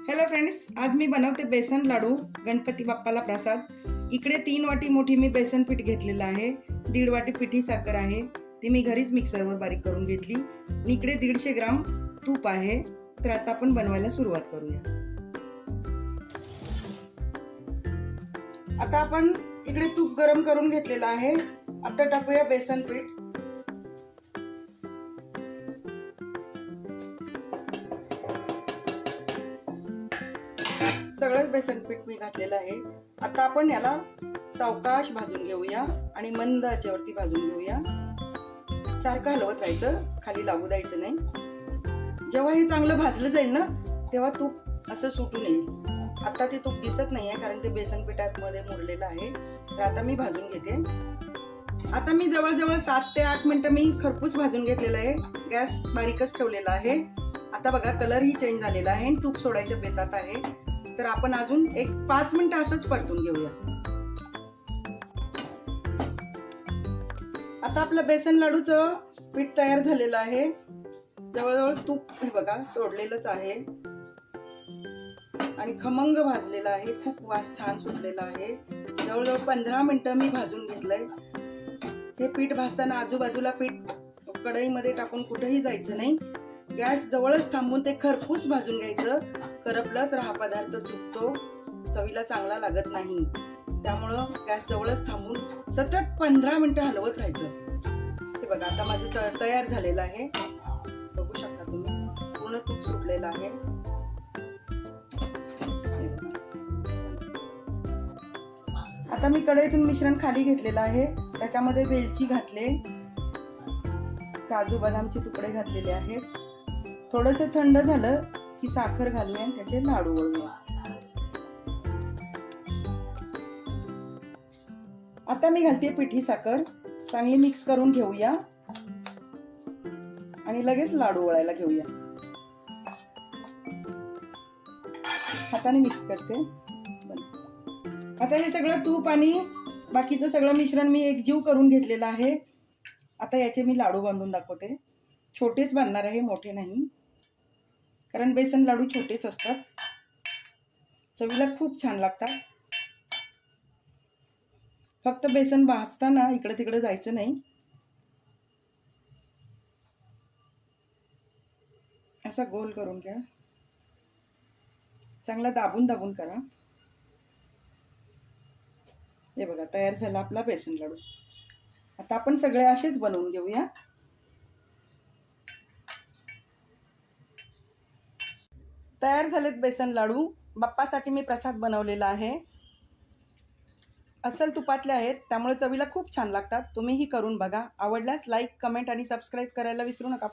Hello friends, आज मी बनवते बेसन लाडू गणपती बाप्पाला प्रसाद। इकडे 3 वाटी मोठी मी बेसन पीठ घेतलेलं आहे। 1.5 वाटी पिठी साखर आहे, ती मी घरीच मिक्सरवर बारीक करून घेतली। आणि इकडे 150 ग्राम तूप आहे। तर आता आपण बनवायला सुरुवात करूया। आता आपण इकडे तूप गरम करून घेतलेलं आहे। आता टाकूया बेसन पीठ। सगळं बेसन पीठ मी घातलेलं आहे। आता आपण याला सावकाश भाजून घेऊया आणि मंद आचेवरती भाजून घेऊया। सारखं हलवत राहायचं, खाली लागू द्यायचं नाही। जेव्हा हे चांगलं भाजलं जाईल ना, तेव्हा तूप असं सुटून येईल। आता ते तूप दिसत नाहीये कारण ते बेसन पिठामध्ये मुरलेलं आहे। तर आता मी भाजून घेते। आता मी जवळजवळ 7 ते 8 मिनिटं मी खरपूस भाजून घेतलेलं आहे। गॅस बारीकच ठेवलेला आहे। आता बघा कलर ही चेंज झालेला आहे आणि तूप सोडायच्या बेतात आहे। तर आपण अजून एक 5 मिनिटं असंच परतून घेऊया। आता आपलं बेसन लाडूचं पीठ तयार झालेलं आहे। जवळजवळ तूप हे बघा सोडलेलंच आहे आणि खमंग भाजलेलं आहे। खूप वास छान सुटलेला आहे। जवळजवळ 15 मिनिटं मी भाजून घेतलंय। हे पीठ भाजताना आजूबाजूला पीठ कढईमध्ये टाकून कुठेही जायचं नाही। गॅस जवळच थांबून ते खरपूस भाजून घ्यायचं। करपलं तर हा पदार्थ चुकतो, चवीला चांगला लागत नाही। त्यामुळं गॅस जवळच थांबून सतत 15 मिनिटं हलवत राहायचं। हे बघा आता माझं तयार झालेलं आहे। बघू शकता तुम्ही, पूर्ण तूप सुटलेलं आहे। आता मी कढईतून मिश्रण खाली घेतलेलं आहे। त्याच्यामध्ये वेलची घातले, काजू बदामचे तुकडे घातलेले आहेत। थोडंसं थंड झालं की साखर घालूया आणि त्याचे लाडू वळूया। आता मी घालते पिठी साखर, चांगली मिक्स करून घेऊया आणि लगेच लाडू वळायला घेऊया। हाताने मिक्स करते। आता हे सगळं तूप आणि बाकीचं सगळं मिश्रण मी एकजीव करून घेतलेलं आहे। आता याचे मी लाडू बांधून दाखवते। छोटेच बांधणार आहे, मोठे नाही, कारण बेसन लाडू छोटेच असतात। चवीला खूप छान लागतात। फक्त बेसन भाजताना इकडे तिकडे जायचं नाही। असा गोल करून घ्या, चांगला दाबून दाबून करा। हे बघा तयार झाला आपला बेसन लाडू। आता आपण सगळे असेच बनवून घेऊया। तयार झालेत बेसन लाडू। बाप्पासाठी मी प्रसाद बनवलेला आहे। अस्सल तुपातले आहेत, त्यामुळे चवीला खूप छान लागतात। तुम्हीही करून बघा। आवडल्यास लाईक, कमेंट आणि सबस्क्राईब करायला विसरू नका।